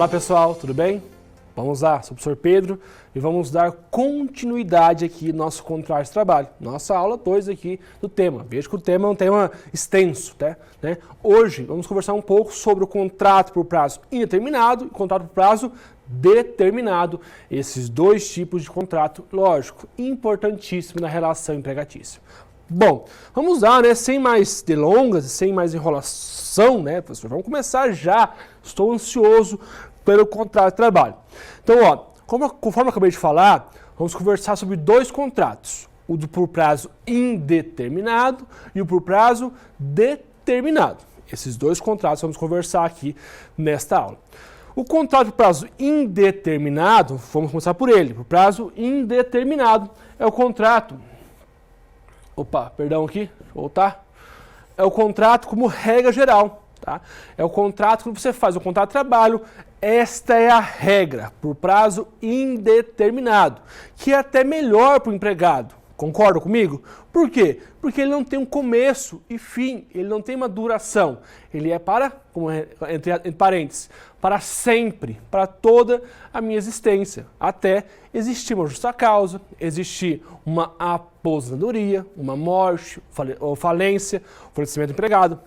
Olá pessoal, tudo bem? Vamos lá, sou o professor Pedro e vamos dar continuidade aqui no nosso contrato de trabalho. Nossa aula 2 aqui do tema. Veja que o tema é um tema extenso, né? Hoje vamos conversar um pouco sobre o contrato por prazo indeterminado e contrato por prazo determinado. Esses dois tipos de contrato, lógico, importantíssimo na relação empregatícia. Bom, vamos lá, né? Sem mais delongas, sem mais enrolação, né, professor? Vamos começar já. Estou ansioso pelo contrato de trabalho. Então, ó, conforme eu acabei de falar, vamos conversar sobre dois contratos. O por prazo indeterminado e o por prazo determinado. Esses dois contratos vamos conversar aqui nesta aula. O contrato por prazo indeterminado, vamos começar por ele. Por prazo indeterminado é o contrato... Opa, perdão aqui, voltar. É o contrato como regra geral, tá? É o contrato que você faz, o contrato de trabalho, esta é a regra, por prazo indeterminado, que é até melhor para o empregado. Concorda comigo? Por quê? Porque ele não tem um começo e fim, ele não tem uma duração. Ele é para, como entre parênteses, para sempre, para toda a minha existência, até existir uma justa causa, existir uma aposentadoria, uma morte, ou falência, falecimento do empregado.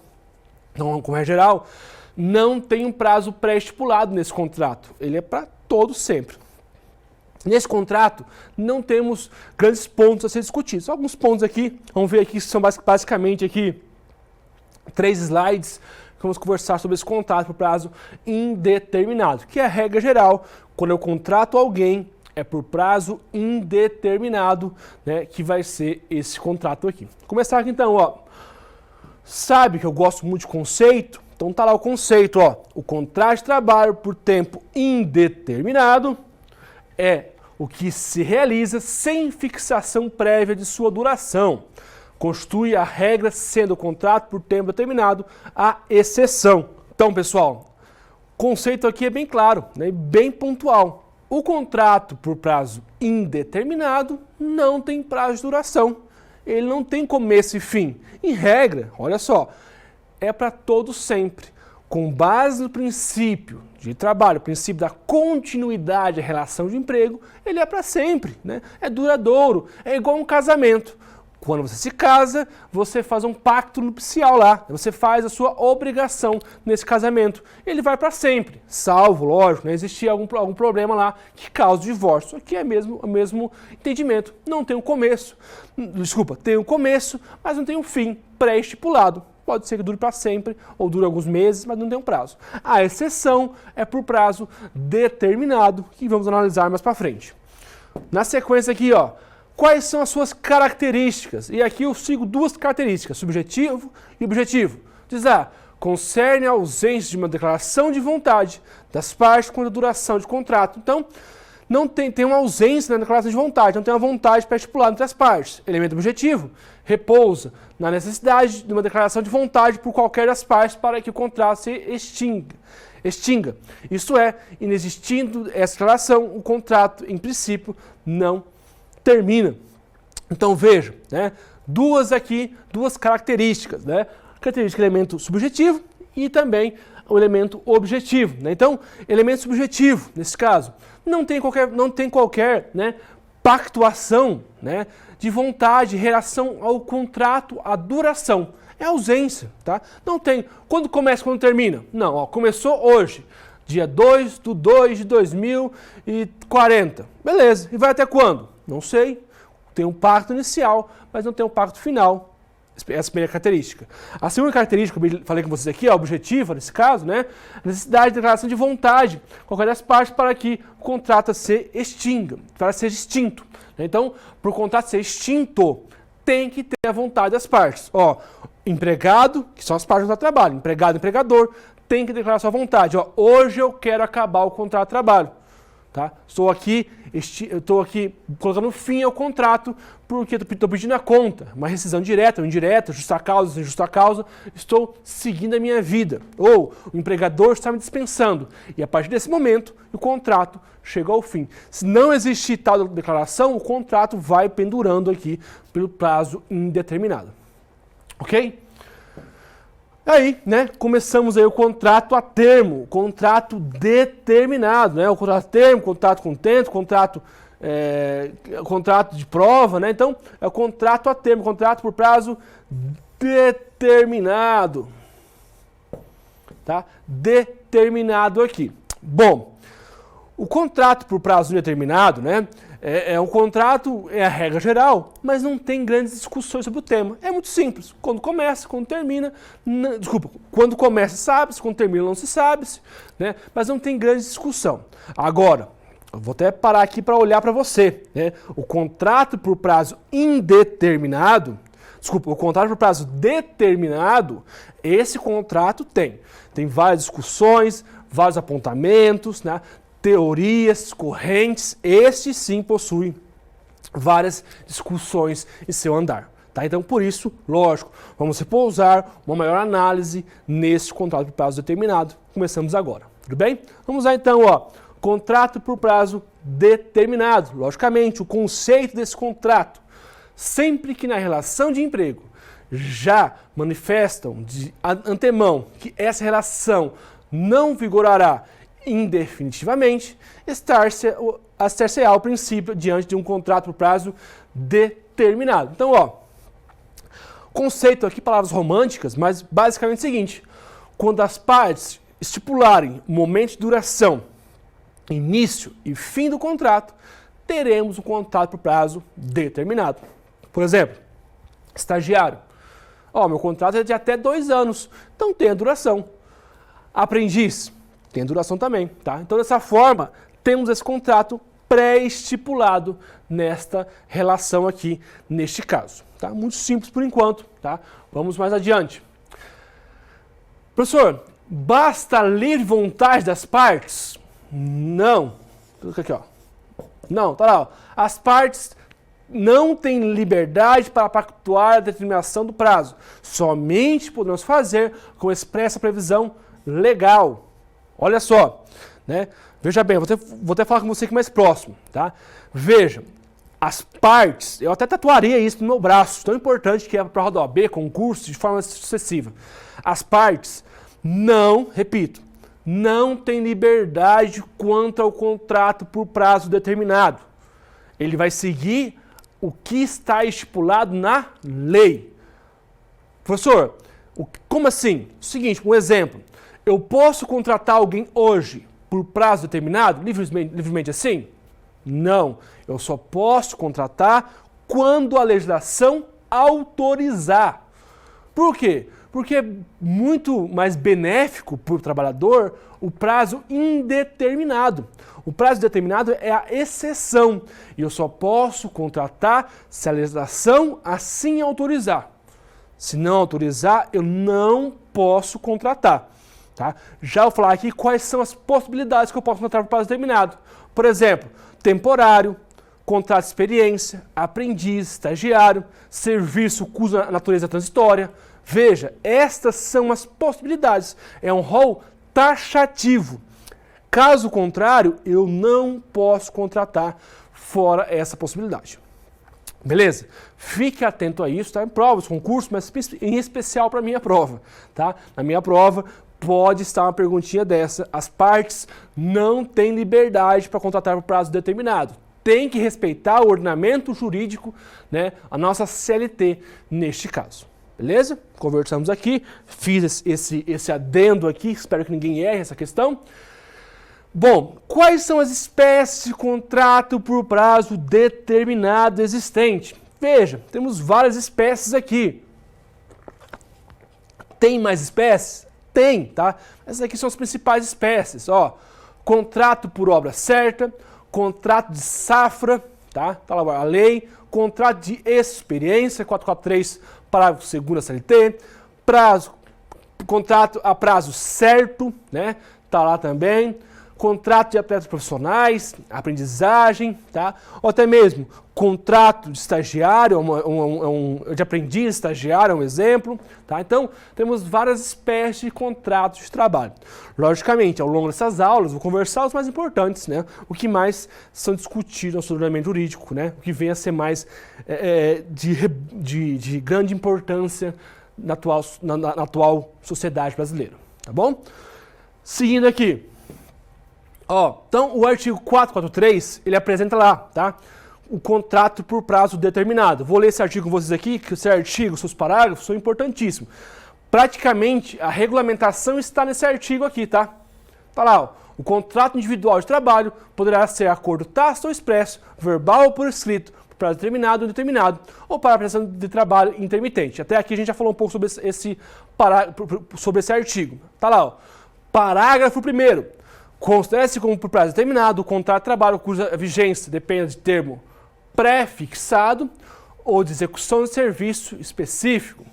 Então, como é geral, não tem um prazo pré-estipulado nesse contrato, ele é para todo sempre. Nesse contrato, não temos grandes pontos a ser discutidos. Alguns pontos aqui, vamos ver aqui, são basicamente aqui 3 slides que vamos conversar sobre esse contrato por prazo indeterminado, que é a regra geral, quando eu contrato alguém, é por prazo indeterminado, né, que vai ser esse contrato aqui. Vou começar aqui então, ó. Sabe que eu gosto muito de conceito? Então tá lá o conceito, ó. O contrato de trabalho por tempo indeterminado é o que se realiza sem fixação prévia de sua duração. Constitui a regra, sendo o contrato por tempo determinado a exceção. Então, pessoal, o conceito aqui é bem claro, né, bem pontual. O contrato por prazo indeterminado não tem prazo de duração. Ele não tem começo e fim. Em regra, olha só, é para todo sempre. Com base no princípio de trabalho, o princípio da continuidade da relação de emprego, ele é para sempre, né? É duradouro, é igual um casamento. Quando você se casa, você faz um pacto nupcial lá, você faz a sua obrigação nesse casamento. Ele vai para sempre, salvo, lógico, né, existir algum problema lá que cause o divórcio. Aqui é o mesmo entendimento, não tem um começo, tem um começo, mas não tem um fim pré-estipulado. Pode ser que dure para sempre ou dure alguns meses, mas não tem um prazo. A exceção é por prazo determinado, que vamos analisar mais para frente. Na sequência aqui, ó, quais são as suas características? E aqui eu sigo duas características, subjetivo e objetivo. Diz lá, concerne a ausência de uma declaração de vontade das partes quanto à duração de contrato. Então, não tem uma ausência na declaração de vontade, não tem uma vontade pré-estipulada entre as partes. Elemento objetivo, repousa na necessidade de uma declaração de vontade por qualquer das partes para que o contrato se extinga. Isto é, inexistindo essa declaração, o contrato, em princípio, não termina. Então veja, né, duas características, né? Característica elemento subjetivo e também o elemento objetivo, né? Então, elemento subjetivo, nesse caso, não tem qualquer, né, pactuação, né, de vontade em relação ao contrato, à duração. É ausência, tá? Não tem. Quando começa, quando termina? Não, ó, começou hoje, dia 2/2/2040. Beleza, e vai até quando? Não sei, tem um pacto inicial, mas não tem um pacto final. Essa é a primeira característica. A segunda característica, que eu falei com vocês aqui, é objetiva, nesse caso, né? A necessidade de declaração de vontade, qualquer das partes, para que o contrato se extinga, para ser extinto. Então, para o contrato ser extinto, tem que ter a vontade das partes. Ó, empregado, que são as partes do trabalho, empregado e empregador, tem que declarar sua vontade. Ó, hoje eu quero acabar o contrato de trabalho. Tá? Estou aqui colocando fim ao contrato porque estou pedindo a conta, uma rescisão direta ou indireta, justa causa, sem justa causa, estou seguindo a minha vida. Ou o empregador está me dispensando e a partir desse momento o contrato chega ao fim. Se não existir tal declaração, o contrato vai pendurando aqui pelo prazo indeterminado. Ok? Aí, né, começamos aí o contrato a termo, contrato determinado, né, o contrato a termo, contrato com tempo, contrato de prova, né, então é o contrato a termo, contrato por prazo determinado, tá, determinado aqui. Bom, o contrato por prazo indeterminado, né, é um contrato, é a regra geral, mas não tem grandes discussões sobre o tema. É muito simples. Quando começa, quando termina, quando começa sabe-se, quando termina não se sabe-se, né, mas não tem grande discussão. Agora, eu vou até parar aqui para olhar para você, né, o contrato por prazo indeterminado, o contrato por prazo determinado, esse contrato tem várias discussões, vários apontamentos, né, teorias, correntes, este sim possui várias discussões em seu andar. Tá? Então, por isso, lógico, vamos repousar uma maior análise nesse contrato por prazo determinado. Começamos agora, tudo bem? Vamos lá então, ó, contrato por prazo determinado. Logicamente, o conceito desse contrato, sempre que na relação de emprego já manifestam de antemão que essa relação não vigorará indefinitivamente, estar-se-á o princípio diante de um contrato por prazo determinado. Então, ó, conceito aqui, palavras românticas, mas basicamente é o seguinte: quando as partes estipularem o momento de duração, início e fim do contrato, teremos um contrato por prazo determinado. Por exemplo, estagiário. Ó, meu contrato é de até 2 anos, então tem a duração. Aprendiz. Tem duração também, tá? Então, dessa forma, temos esse contrato pré-estipulado nesta relação aqui, neste caso, tá? Muito simples por enquanto, tá? Vamos mais adiante. Professor, basta a livre vontade das partes? Não. Aqui, ó. Não, tá lá, ó. As partes não têm liberdade para pactuar a determinação do prazo. Somente podemos fazer com expressa previsão legal. Olha só, né? Veja bem, vou até falar com você aqui mais próximo, tá? Veja, as partes, eu até tatuaria isso no meu braço, tão importante que é para a prova da OAB, concurso, de forma sucessiva. As partes não, repito, não têm liberdade quanto ao contrato por prazo determinado. Ele vai seguir o que está estipulado na lei. Professor, como assim? O seguinte, um exemplo. Eu posso contratar alguém hoje por prazo determinado, livremente assim? Não. Eu só posso contratar quando a legislação autorizar. Por quê? Porque é muito mais benéfico para o trabalhador o prazo indeterminado. O prazo determinado é a exceção. E eu só posso contratar se a legislação assim autorizar. Se não autorizar, eu não posso contratar. Tá? Já vou falar aqui quais são as possibilidades que eu posso contratar por prazo determinado. Por exemplo, temporário, contrato de experiência, aprendiz, estagiário, serviço cuja natureza transitória. Veja, estas são as possibilidades. É um rol taxativo. Caso contrário, eu não posso contratar fora essa possibilidade. Beleza? Fique atento a isso, tá? Em provas, concursos, mas em especial para a minha prova, tá? Na minha prova, pode estar uma perguntinha dessa. As partes não têm liberdade para contratar por prazo determinado. Tem que respeitar o ordenamento jurídico, né, a nossa CLT neste caso. Beleza? Conversamos aqui, fiz esse adendo aqui, espero que ninguém erre essa questão. Bom, quais são as espécies de contrato por prazo determinado existente? Veja, temos várias espécies aqui. Tem mais espécies? Tem, tá? Essas aqui são as principais espécies, ó. Contrato por obra certa, contrato de safra, tá? Tá lá a lei, contrato de experiência, 443, parágrafo 2º da CLT, contrato a prazo certo, né? Tá lá também. Contrato de atletas profissionais, aprendizagem, tá? Ou até mesmo contrato de estagiário, de aprendiz estagiário, é um exemplo, tá? Então, temos várias espécies de contratos de trabalho. Logicamente, ao longo dessas aulas, vou conversar os mais importantes, né? O que mais são discutidos no nosso ordenamento jurídico, né? O que vem a ser mais de grande importância na atual sociedade brasileira, tá bom? Seguindo aqui, ó, então o artigo 443, ele apresenta lá, tá? O contrato por prazo determinado. Vou ler esse artigo com vocês aqui, que esse artigo, seus parágrafos, são importantíssimos. Praticamente, a regulamentação está nesse artigo aqui, tá? Tá lá, ó. O contrato individual de trabalho poderá ser acordo tácito ou expresso, verbal ou por escrito, por prazo determinado ou indeterminado, ou para a prestação de trabalho intermitente. Até aqui a gente já falou um pouco sobre esse artigo. Tá lá, ó. Parágrafo 1º. Considera-se como por prazo determinado o contrato de trabalho cuja vigência depende de termo pré-fixado ou de execução de serviço específico,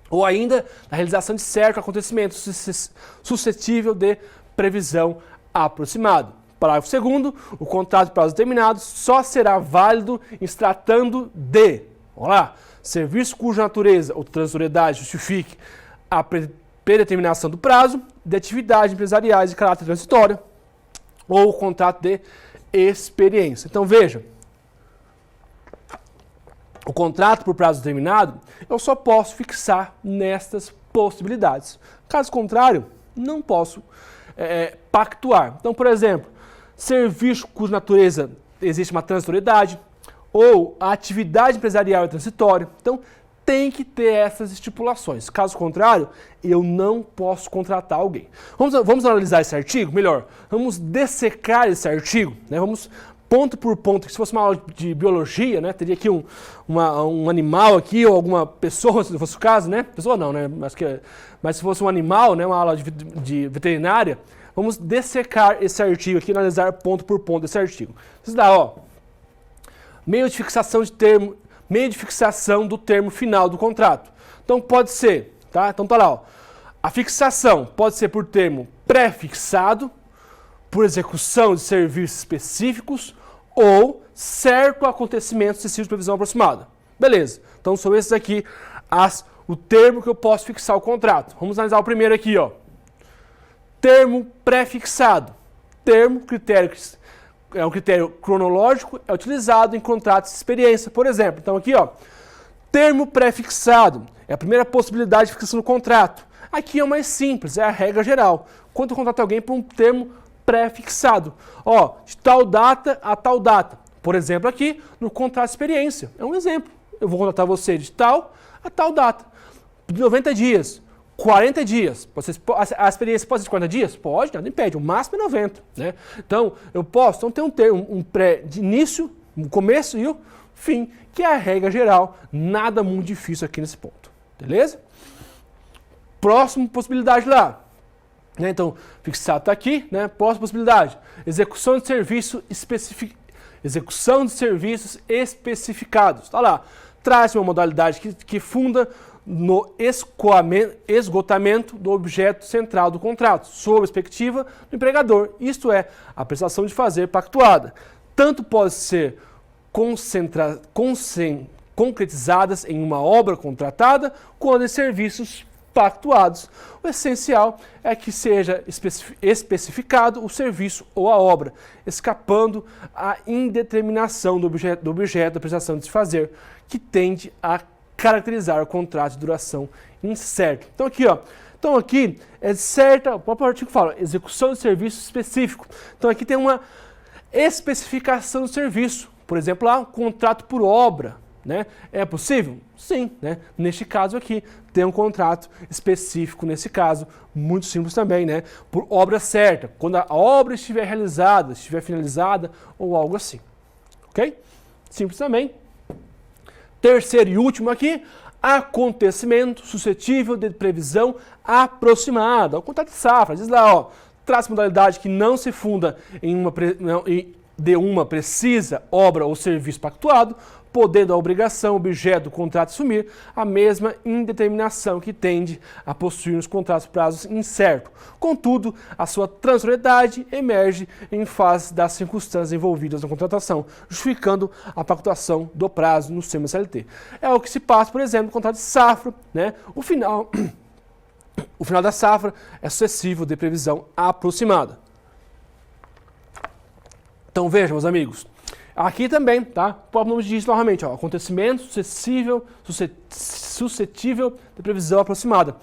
ou ainda da realização de certo acontecimento suscetível de previsão aproximada. Parágrafo 2º. O contrato de prazo determinado só será válido em se tratando de, vamos lá, serviço cuja natureza ou transitoriedade justifique a predeterminação do prazo, de atividades empresariais de caráter transitório, ou contrato de experiência. Então veja, o contrato por prazo determinado, eu só posso fixar nestas possibilidades. Caso contrário, não posso pactuar. Então, por exemplo, serviço cuja natureza existe uma transitoriedade, ou a atividade empresarial é transitória. Então, tem que ter essas estipulações. Caso contrário, eu não posso contratar alguém. Vamos analisar esse artigo melhor? Vamos dessecar esse artigo, né? Vamos ponto por ponto, que se fosse uma aula de biologia, né, teria aqui um animal aqui, ou alguma pessoa, se fosse o caso, né? Pessoa não, né? Mas se fosse um animal, né, uma aula de veterinária, vamos dessecar esse artigo aqui, analisar ponto por ponto esse artigo. Isso dá, ó, meio de fixação do termo final do contrato. Então pode ser, tá? Então tá lá, ó. A fixação pode ser por termo pré-fixado, por execução de serviços específicos ou certo acontecimento sucessivo de previsão aproximada. Beleza. Então são esses aqui o termo que eu posso fixar o contrato. Vamos analisar o primeiro aqui, ó. Termo pré-fixado. É um critério cronológico, é utilizado em contratos de experiência, por exemplo. Então aqui, ó, termo pré-fixado é a primeira possibilidade de fixação do contrato. Aqui é o mais simples, é a regra geral. Quando eu contrato alguém por um termo pré-fixado, ó, de tal data a tal data. Por exemplo, aqui no contrato de experiência, é um exemplo. Eu vou contratar você de tal a tal data, de 90 dias. 40 dias. A experiência pode ser de 40 dias? Pode, nada impede. O máximo é 90. Né? Então, eu posso ter um termo, um pré de início, um começo e o fim, que é a regra geral. Nada muito difícil aqui nesse ponto. Beleza? Próxima possibilidade lá. Né? Então, fixado está aqui. Né? Próxima possibilidade. Execução de serviços especificados. Está lá. Traz uma modalidade que funda no esgotamento do objeto central do contrato, sob a perspectiva do empregador, isto é, a prestação de fazer pactuada. Tanto pode ser concretizadas em uma obra contratada, quanto em serviços pactuados. O essencial é que seja especificado o serviço ou a obra, escapando à indeterminação do objeto da prestação de se fazer, que tende a caracterizar o contrato de duração incerto. Então aqui, ó, é certa, o próprio artigo fala, execução de serviço específico. Então aqui tem uma especificação do serviço. Por exemplo, lá, contrato por obra, né? É possível? Sim, né? Neste caso aqui, tem um contrato específico nesse caso, muito simples também, né? Por obra certa, quando a obra estiver realizada, estiver finalizada ou algo assim. Ok? Simples também. Terceiro e último aqui, acontecimento suscetível de previsão aproximada. O contrato de safra, diz lá, ó, traz modalidade que não se funda em uma precisa obra ou serviço pactuado, podendo a obrigação objeto do contrato assumir a mesma indeterminação que tende a possuir nos contratos prazos incerto. Contudo, a sua transitoriedade emerge em face das circunstâncias envolvidas na contratação, justificando a pactuação do prazo no sistema CLT. É o que se passa, por exemplo, no contrato de safra, né? O final da safra é sucessivo de previsão aproximada. Então veja, meus amigos, Aqui também, tá? O próprio nome diz novamente, ó, acontecimento suscetível de previsão aproximada.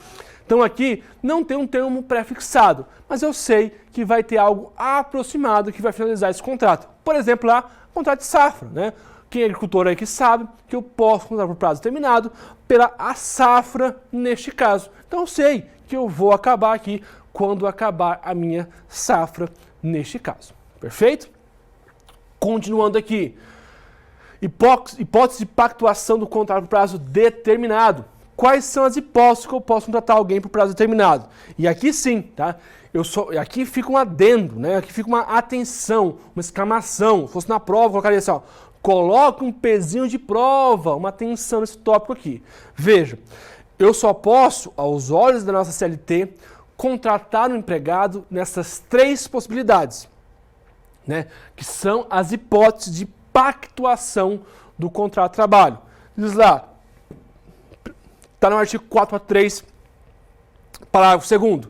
Então aqui não tem um termo pré-fixado, mas eu sei que vai ter algo aproximado que vai finalizar esse contrato. Por exemplo, lá, contrato de safra, né? Quem é agricultor aí que sabe que eu posso contratar por prazo determinado pela a safra neste caso. Então eu sei que eu vou acabar aqui quando acabar a minha safra neste caso. Perfeito? Continuando aqui. Hipótese de pactuação do contrato por prazo determinado. Quais são as hipóteses que eu posso contratar alguém por prazo determinado? E aqui sim, tá? Aqui fica um adendo, né? Aqui fica uma atenção, uma exclamação. Se fosse na prova, eu colocaria assim, ó, coloque um pezinho de prova, uma atenção nesse tópico aqui. Veja, eu só posso, aos olhos da nossa CLT, contratar um empregado nessas 3 possibilidades, né? Que são as hipóteses de pactuação do contrato de trabalho. Diz lá, está no artigo 443, parágrafo 2º.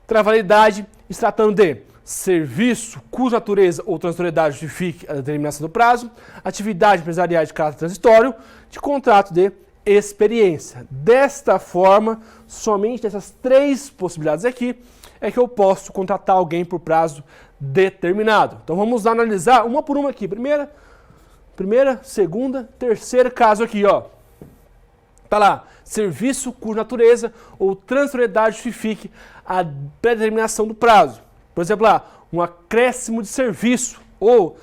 Terá validade se tratando de serviço cuja natureza ou transitoriedade justifique a determinação do prazo, atividade empresarial de caráter transitório, de contrato de experiência. Desta forma, somente dessas 3 possibilidades aqui é que eu posso contratar alguém por prazo determinado. Então vamos analisar uma por uma aqui. Primeira, segunda, terceiro caso aqui, ó. Tá lá, serviço cuja natureza ou transitoriedade justifique a predeterminação do prazo. Por exemplo, lá, um acréscimo de serviço ou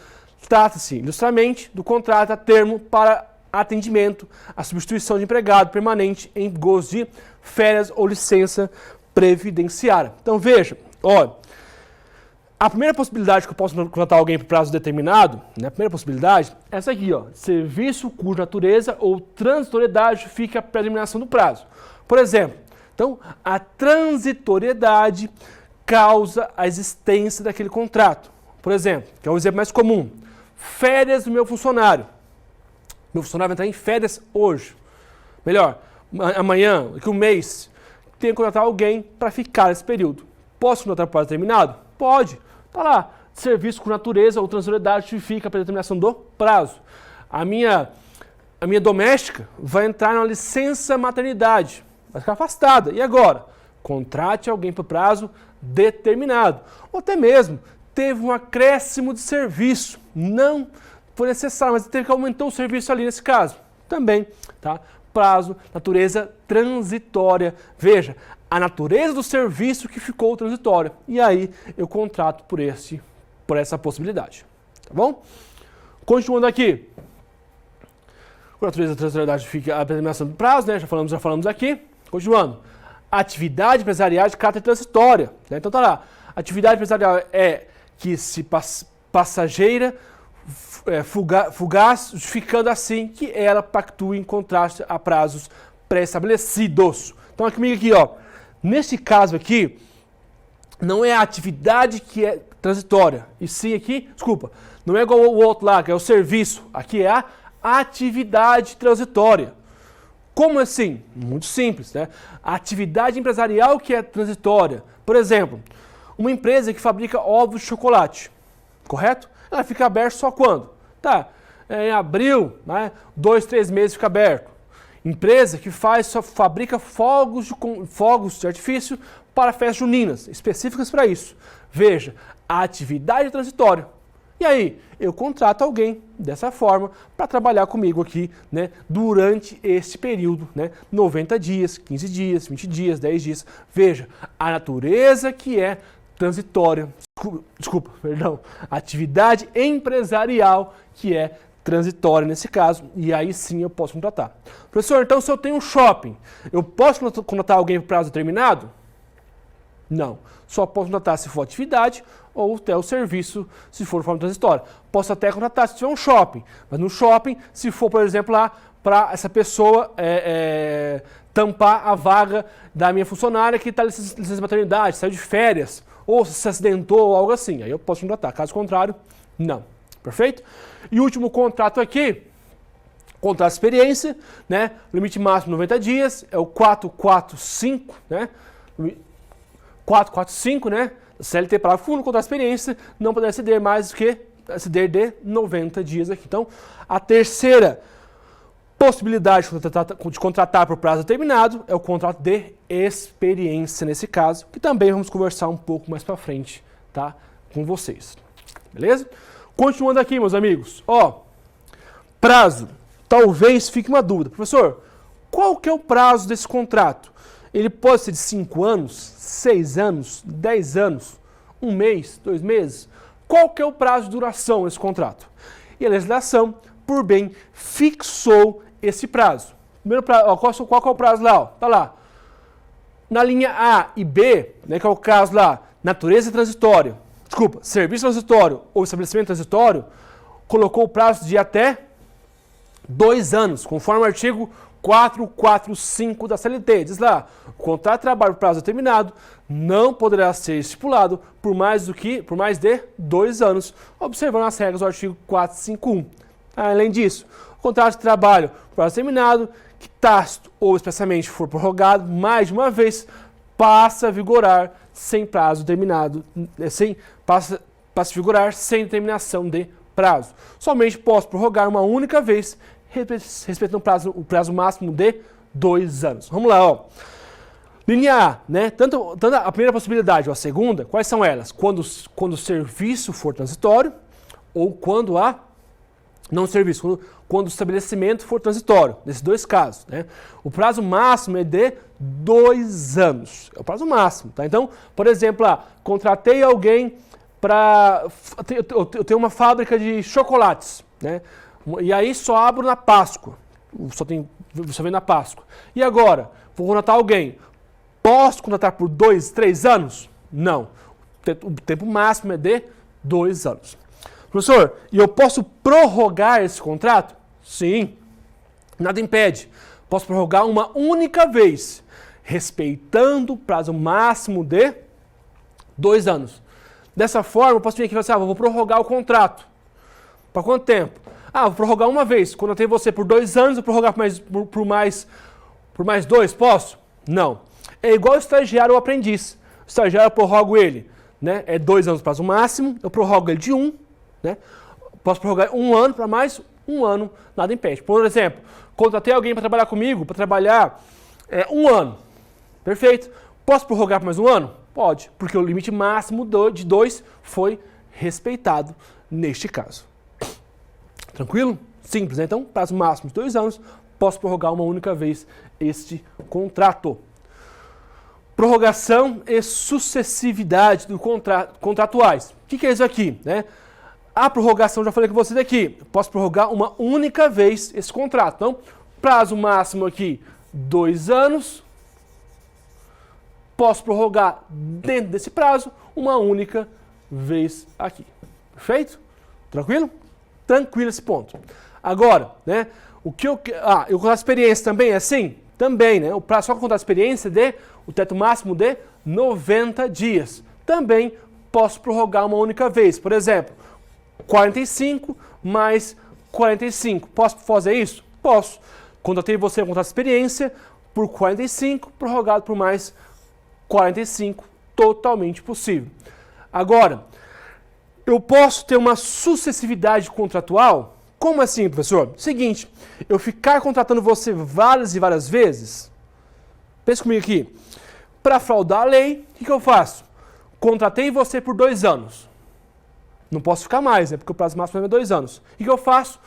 trata-se, ilustramente, do contrato a termo para atendimento à substituição de empregado permanente em gozo de férias ou licença previdenciária. Então veja, ó, a primeira possibilidade que eu posso contratar alguém por prazo determinado, né, a primeira possibilidade é essa aqui, ó, serviço cuja natureza ou transitoriedade justifique a predeterminação do prazo. Por exemplo, então, a transitoriedade causa a existência daquele contrato. Por exemplo, que é o exemplo mais comum, férias do meu funcionário. Meu funcionário vai entrar em férias hoje. Melhor, amanhã, daqui um mês, tenho que contratar alguém para ficar nesse período. Posso contratar por prazo determinado? Pode. Está lá, serviço com natureza ou transitoriedade justifica a predeterminação do prazo. A minha doméstica vai entrar na licença maternidade, vai ficar afastada. E agora? Contrate alguém por prazo determinado. Ou até mesmo, teve um acréscimo de serviço. Não foi necessário, mas teve que aumentar o serviço ali nesse caso. Também, tá? Prazo, natureza transitória. Veja, a natureza do serviço que ficou transitória. E aí eu contrato por essa possibilidade. Tá bom? Continuando aqui. Com a natureza da transitoriedade fica a determinação do prazo, né? Já falamos aqui. Continuando. Atividade empresarial de caráter transitória. Né? Então tá lá. Atividade empresarial é que se passageira, fugaz, justificando assim que ela pactua em contraste a prazos pré-estabelecidos. Então aqui comigo aqui, ó. Nesse caso aqui, não é a atividade que é transitória, e sim aqui, desculpa, não é igual o outro lá, que é o serviço, aqui é a atividade transitória. Como assim? Muito simples, né? A atividade empresarial que é transitória. Por exemplo, uma empresa que fabrica ovos de chocolate, correto? Ela fica aberta só quando? Tá, em abril, né? 2, 3 meses fica aberto. Empresa que fabrica fogos de artifício para festas juninas, específicas para isso. Veja, a atividade transitória. E aí, eu contrato alguém dessa forma para trabalhar comigo aqui, né, durante este período, né, 90 dias, 15 dias, 20 dias, 10 dias. Veja, a natureza que é transitória, a atividade empresarial que é transitória nesse caso, e aí sim eu posso contratar. Professor, então se eu tenho um shopping, eu posso contratar alguém por prazo determinado? Não. Só posso contratar se for atividade ou até o serviço, se for de forma transitória. Posso até contratar se tiver um shopping, mas no shopping, se for, por exemplo, lá para essa pessoa tampar a vaga da minha funcionária que está licença de maternidade, saiu de férias, ou se acidentou ou algo assim, aí eu posso contratar. Caso contrário, não. Perfeito? E o último contrato aqui, contrato de experiência, né? Limite máximo 90 dias, é o 445, né? 445, né? CLT parágrafo 1, contrato de experiência, não poderá exceder mais do que exceder de 90 dias aqui. Então, a terceira possibilidade de contratar por prazo determinado é o contrato de experiência, nesse caso, que também vamos conversar um pouco mais para frente, tá, com vocês. Beleza? Continuando aqui, meus amigos. Ó, prazo. Talvez fique uma dúvida. Professor, qual que é o prazo desse contrato? Ele pode ser de 5 anos, 6 anos, 10 anos, 1 mês, 2 meses? Qual que é o prazo de duração desse contrato? E a legislação, por bem, fixou esse prazo. Primeiro prazo, ó, qual que é o prazo lá? Ó? Tá lá. Na linha A e B, né, que é o caso lá, natureza transitória, serviço transitório ou estabelecimento transitório, colocou o prazo de até 2 anos, conforme o artigo 445 da CLT. Diz lá, o contrato de trabalho por prazo determinado não poderá ser estipulado por mais de 2 anos, observando as regras do artigo 451. Além disso, o contrato de trabalho por prazo determinado, que tácito ou expressamente for prorrogado mais de uma vez, passa a vigorar sem prazo determinado, passa a vigorar sem determinação de prazo. Somente posso prorrogar uma única vez, respeitando o prazo máximo de 2 anos. Vamos lá, ó. Linha A, né? Tanto a primeira possibilidade ou a segunda, quais são elas? Quando o serviço for transitório ou quando não serviço, quando o estabelecimento for transitório, nesses 2 casos, né? O prazo máximo é de 2 anos, é o prazo máximo, tá? Então, por exemplo, contratei alguém para... Eu tenho uma fábrica de chocolates, né? E aí só abro na Páscoa, só vem na Páscoa. E agora, vou contratar alguém, posso contratar por 2, 3 anos? Não, o tempo máximo é de 2 anos. Professor, e eu posso prorrogar esse contrato? Sim, nada impede. Posso prorrogar uma única vez, respeitando o prazo máximo de 2 anos. Dessa forma, eu posso vir aqui e falar assim, vou prorrogar o contrato. Para quanto tempo? Vou prorrogar uma vez. Quando eu tenho você por 2 anos, eu prorrogar por mais 2, posso? Não. É igual o estagiário ou aprendiz. O estagiário, eu prorrogo ele, né? É 2 anos o prazo máximo, eu prorrogo ele de 1, né? Posso prorrogar 1 ano para mais 1 ano, nada impede. Por exemplo, contratei alguém para trabalhar comigo, para trabalhar 1 ano. Perfeito. Posso prorrogar por mais 1 ano? Pode, porque o limite máximo de 2 foi respeitado neste caso. Tranquilo? Simples, né? Então, prazo máximo de 2 anos, posso prorrogar uma única vez este contrato. Prorrogação e sucessividade do contratuais. O que é isso aqui, né? A prorrogação, já falei com vocês aqui, posso prorrogar uma única vez esse contrato. Então, prazo máximo aqui, 2 anos. Posso prorrogar dentro desse prazo uma única vez aqui. Perfeito? Tranquilo? Tranquilo esse ponto. Agora, né? O contrato de experiência também é assim? Também, né? O prazo só contrato de experiência o teto máximo de 90 dias. Também posso prorrogar uma única vez. Por exemplo, 45 mais 45. Posso fazer isso? Posso. Contratei você com contrato de experiência por 45, prorrogado por mais 45, totalmente possível. Agora, eu posso ter uma sucessividade contratual? Como assim, professor? Seguinte, eu ficar contratando você várias e várias vezes? Pensa comigo aqui. Para fraudar a lei, o que eu faço? Contratei você por 2 anos. Não posso ficar mais, né? Porque o prazo máximo é 2 anos. O que eu faço?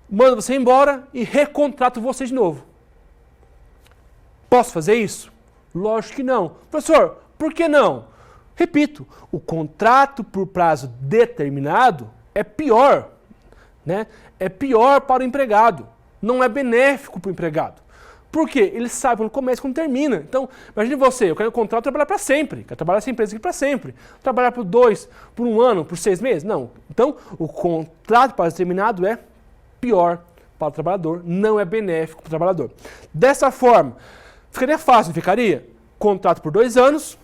Mando você embora e recontrato você de novo. Posso fazer isso? Lógico que não. Professor, por que não? Repito, o contrato por prazo determinado é pior, né? É pior para o empregado. Não é benéfico para o empregado. Por quê? Ele sabe quando começa e quando termina. Então, imagine você, eu quero um contrato trabalhar para sempre. Quero trabalhar nessa empresa aqui para sempre. Trabalhar por 2, por 1 ano, por 6 meses? Não. Então, o contrato para determinado é pior para o trabalhador, não é benéfico para o trabalhador. Dessa forma, ficaria fácil, não ficaria? Contrato por 2 anos,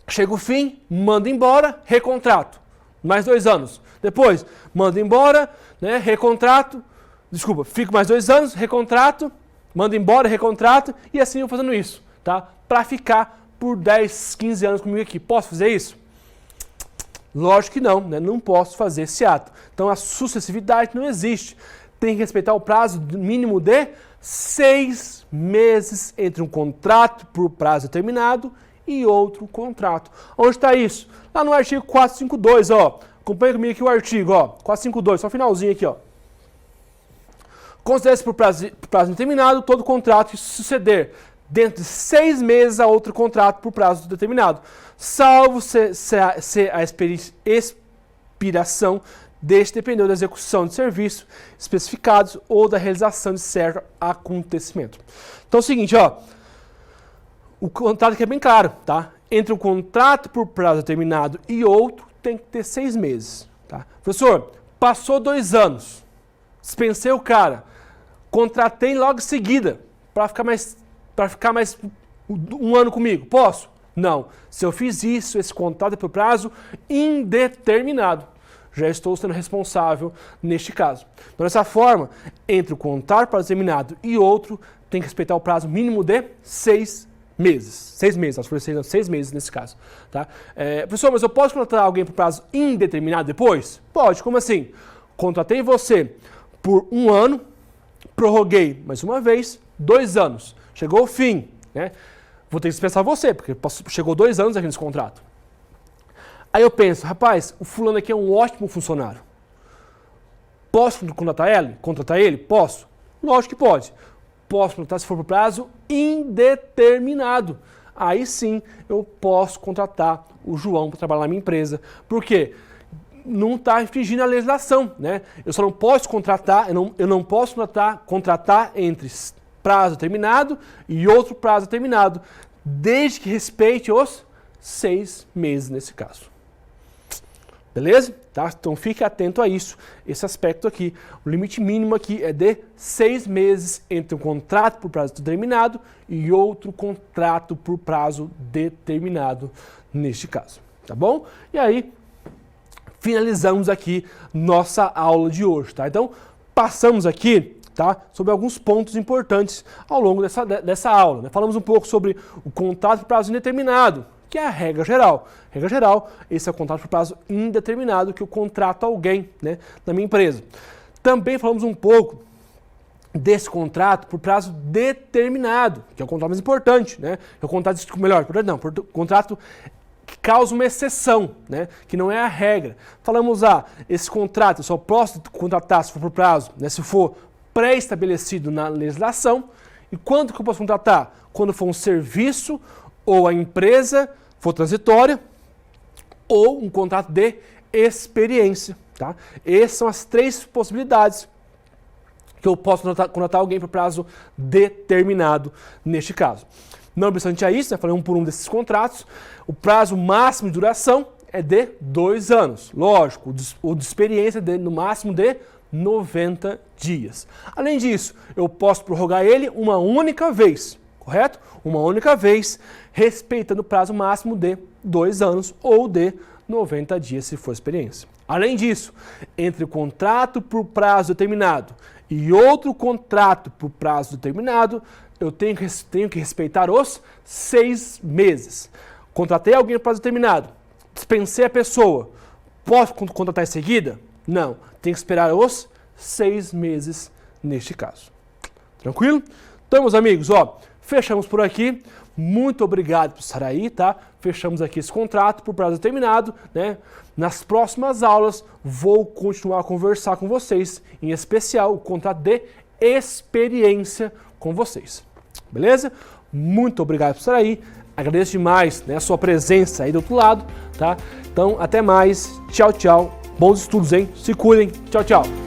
chega o fim, manda embora, recontrato. Mais 2 anos. Depois, manda embora, né, recontrato. Desculpa, fico mais 2 anos, recontrato. Manda embora, recontrato, e assim eu vou fazendo isso, tá? Para ficar por 10, 15 anos comigo aqui. Posso fazer isso? Lógico que não, né? Não posso fazer esse ato. Então a sucessividade não existe. Tem que respeitar o prazo mínimo de 6 meses entre um contrato por prazo determinado e outro contrato. Onde está isso? Lá no artigo 452, ó. Acompanha comigo aqui o artigo, ó. 452, só o finalzinho aqui, ó. Considera-se por prazo determinado todo contrato que suceder dentro de 6 meses a outro contrato por prazo determinado, salvo se a expiração deste depender da execução de serviços especificados ou da realização de certo acontecimento. Então é o seguinte, ó, o contrato aqui é bem claro, tá? Entre um contrato por prazo determinado e outro tem que ter 6 meses, tá? Professor, passou 2 anos, dispensei o cara, contratei logo em seguida para ficar mais 1 ano comigo. Posso? Não. Se eu fiz isso, esse contrato é por prazo indeterminado. Já estou sendo responsável neste caso. Então, dessa forma, entre o contrato por prazo determinado e outro, tem que respeitar o prazo mínimo de 6 meses. 6 meses, acho que foi 6 meses nesse caso. Tá? Professor, mas eu posso contratar alguém por prazo indeterminado depois? Pode. Como assim? Contratei você por 1 ano, prorroguei mais uma vez, 2 anos. Chegou o fim, né? Vou ter que dispensar você, porque chegou 2 anos aqui nesse contrato. Aí eu penso, rapaz, o fulano aqui é um ótimo funcionário. Posso contratar ele? Posso. Lógico que pode. Posso contratar se for por prazo indeterminado. Aí sim eu posso contratar o João para trabalhar na minha empresa. Por quê? Não está infringindo a legislação, né? Eu só não posso contratar, eu não posso contratar entre prazo determinado e outro prazo determinado, desde que respeite os 6 meses nesse caso. Beleza? Tá? Então fique atento a isso, esse aspecto aqui. O limite mínimo aqui é de 6 meses entre um contrato por prazo determinado e outro contrato por prazo determinado neste caso. Tá bom? E aí, finalizamos aqui nossa aula de hoje, tá? Então, passamos aqui, tá, sobre alguns pontos importantes ao longo dessa aula, né? Falamos um pouco sobre o contrato por prazo indeterminado, que é a regra geral. Regra geral, esse é o contrato por prazo indeterminado que eu contrato alguém, né, na minha empresa. Também falamos um pouco desse contrato por prazo determinado, que é o contrato mais importante, né? É o contrato, contrato que causa uma exceção, né, que não é a regra. Falamos, esse contrato eu só posso contratar se for por prazo, né, se for pré-estabelecido na legislação. E quando que eu posso contratar? Quando for um serviço ou a empresa for transitória ou um contrato de experiência, tá? Essas são as 3 possibilidades que eu posso contratar alguém por prazo determinado neste caso. Não obstante a isso, falei um por um desses contratos, o prazo máximo de duração é de 2 anos. Lógico, o de experiência é no máximo de 90 dias. Além disso, eu posso prorrogar ele uma única vez, correto? Uma única vez, respeitando o prazo máximo de 2 anos ou de 90 dias, se for experiência. Além disso, entre o contrato por prazo determinado e outro contrato por prazo determinado, eu tenho que respeitar os 6 meses. Contratei alguém por prazo determinado, dispensei a pessoa, posso contratar em seguida? Não, tem que esperar os 6 meses neste caso. Tranquilo? Então, meus amigos, fechamos por aqui. Muito obrigado por estar aí, tá? Fechamos aqui esse contrato por prazo determinado, né? Nas próximas aulas, vou continuar a conversar com vocês, em especial o contrato de experiência com vocês. Beleza? Muito obrigado por estar aí. Agradeço demais, né, a sua presença aí do outro lado, tá? Então, até mais. Tchau, tchau. Bons estudos, hein? Se cuidem. Tchau, tchau.